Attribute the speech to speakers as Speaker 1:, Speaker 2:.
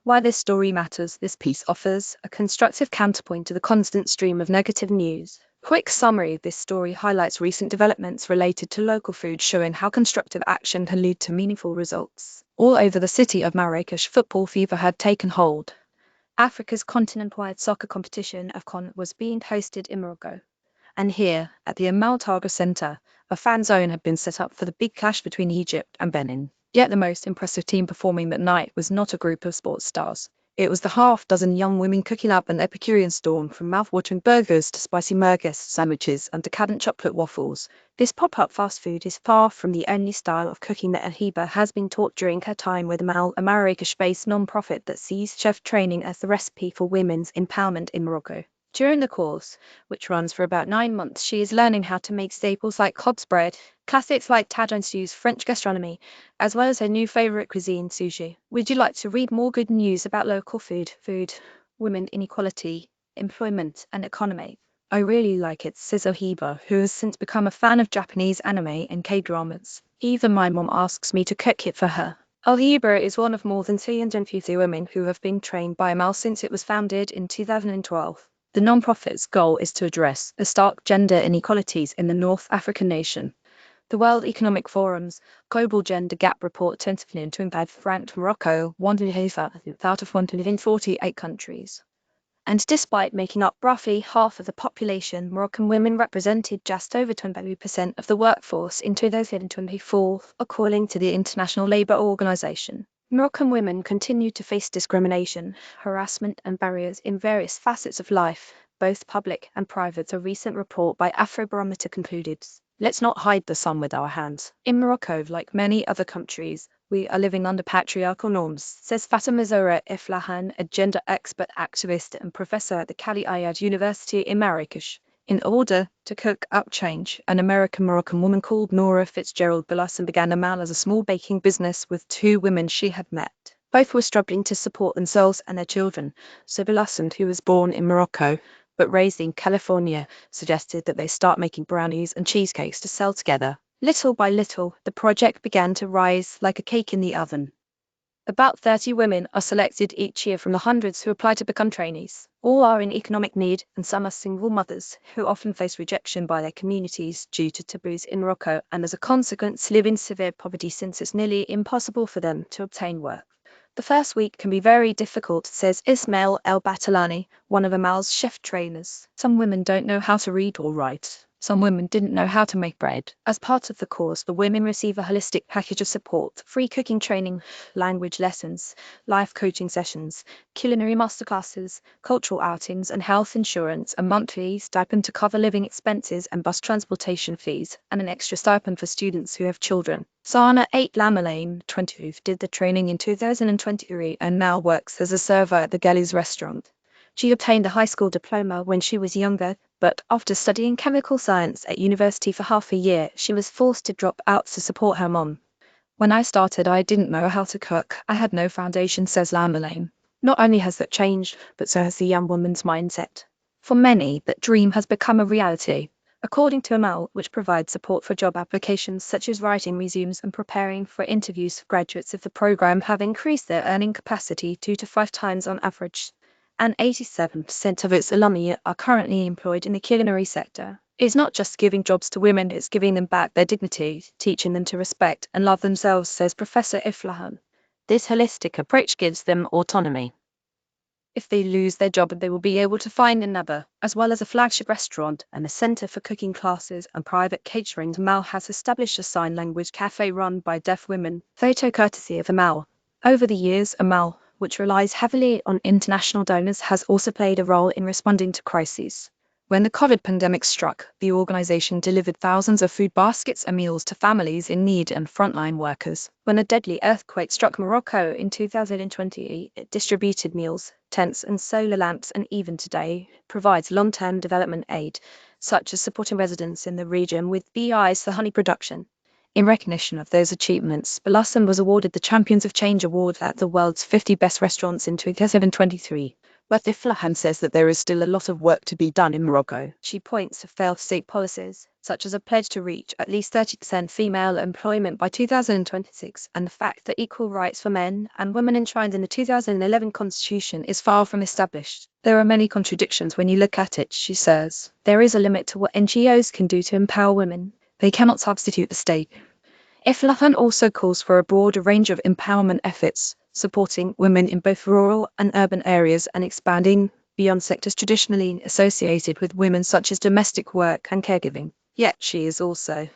Speaker 1: Why this story matters. This piece offers a constructive counterpoint to the constant stream of negative news. Quick summary. This story highlights recent developments related to local food, showing how constructive action can lead to meaningful results. All over the city of Marrakesh, football fever had taken hold. Africa's continent-wide soccer competition, AFCON, was being hosted in Morocco. And here, at the Amal Targa Center, a fan zone had been set up for the big clash between Egypt and Benin. Yet the most impressive team performing that night was not a group of sports stars. It was the half-dozen young women cooking up an Epicurean storm, from mouth-watering burgers to spicy merguez sandwiches and decadent chocolate waffles. This pop-up fast food is far from the only style of cooking that Ahiba has been taught during her time with Amal, a Marrakesh-based non-profit that sees chef training as the recipe for women's empowerment in Morocco. During the course, which runs for about 9 months, she is learning how to make staples like cod's bread, classics like tagine stews, French gastronomy, as well as her new favorite cuisine, sushi. Would you like to read more good news about local food, women inequality, employment, and economy? I really like it, says Ohiba, who has since become a fan of Japanese anime and K-dramas. Even my mom asks me to cook it for her. Ohiba is one of more than 350 women who have been trained by Amal since it was founded in 2012. The non-profit's goal is to address the stark gender inequalities in the North African nation. The World Economic Forum's Global Gender Gap Report 2025 ranked Morocco 105th out of 148 countries. And despite making up roughly half of the population, Moroccan women represented just over 20% of the workforce in 2024, according to the International Labour Organization. Moroccan women continue to face discrimination, harassment, and barriers in various facets of life, both public and private. A recent report by Afrobarometer concluded, "Let's not hide the sun with our hands." In Morocco, like many other countries, we are living under patriarchal norms, says Fatima Zahra Iflahan, a gender expert, activist, and professor at the Kali Ayad University in Marrakesh. In order to cook up change, an American-Moroccan woman called Nora Fitzgerald Belasson began Amal as a small baking business with 2 women she had met. Both were struggling to support themselves and their children, so Belasson, who was born in Morocco but raised in California, suggested that they start making brownies and cheesecakes to sell together. Little by little, the project began to rise like a cake in the oven. About 30 women are selected each year from the hundreds who apply to become trainees. All are in economic need, and some are single mothers who often face rejection by their communities due to taboos in Morocco, and as a consequence live in severe poverty since it's nearly impossible for them to obtain work. The first week can be very difficult, says Ismail El Batalani, one of Amal's chef trainers. Some women don't know how to read or write. Some women didn't know how to make bread. As part of the course, the women receive a holistic package of support: free cooking training, language lessons, life coaching sessions, culinary masterclasses, cultural outings, and health insurance, a monthly stipend to cover living expenses and bus transportation fees, and an extra stipend for students who have children. Sana 8 Lamalane, 22, did the training in 2023 and now works as a server at the Gellies restaurant. She obtained a high school diploma when she was younger, but after studying chemical science at university for half a year, she was forced to drop out to support her mom. "When I started, I didn't know how to cook. I had no foundation," says Lamalane. Not only has that changed, but so has the young woman's mindset. For many, that dream has become a reality. According to Amal, which provides support for job applications such as writing resumes and preparing for interviews, graduates of the program have increased their earning capacity 2 to 5 times on average. And 87% of its alumni are currently employed in the culinary sector. It's not just giving jobs to women, it's giving them back their dignity, teaching them to respect and love themselves, says Professor Iflahan. This holistic approach gives them autonomy. If they lose their job, they will be able to find another. As well as a flagship restaurant and a center for cooking classes and private catering, Amal has established a sign language cafe run by deaf women, photo courtesy of Amal. Over the years, Amal, which relies heavily on international donors, has also played a role in responding to crises. When the COVID pandemic struck, the organization delivered thousands of food baskets and meals to families in need and frontline workers. When a deadly earthquake struck Morocco in 2020, it distributed meals, tents, and solar lamps, and even today provides long-term development aid, such as supporting residents in the region with bees for honey production. In recognition of those achievements, Belasson was awarded the Champions of Change Award at the World's 50 Best Restaurants in 2023.
Speaker 2: But Iflahan says that there is still a lot of work to be done in Morocco.
Speaker 1: She points to failed state policies, such as a pledge to reach at least 30% female employment by 2026, and the fact that equal rights for men and women enshrined in the 2011 constitution is far from established. There are many contradictions when you look at it, she says. There is a limit to what NGOs can do to empower women. They cannot substitute the state. Iflahan also calls for a broader range of empowerment efforts, supporting women in both rural and urban areas and expanding beyond sectors traditionally associated with women such as domestic work and caregiving. Yet she is also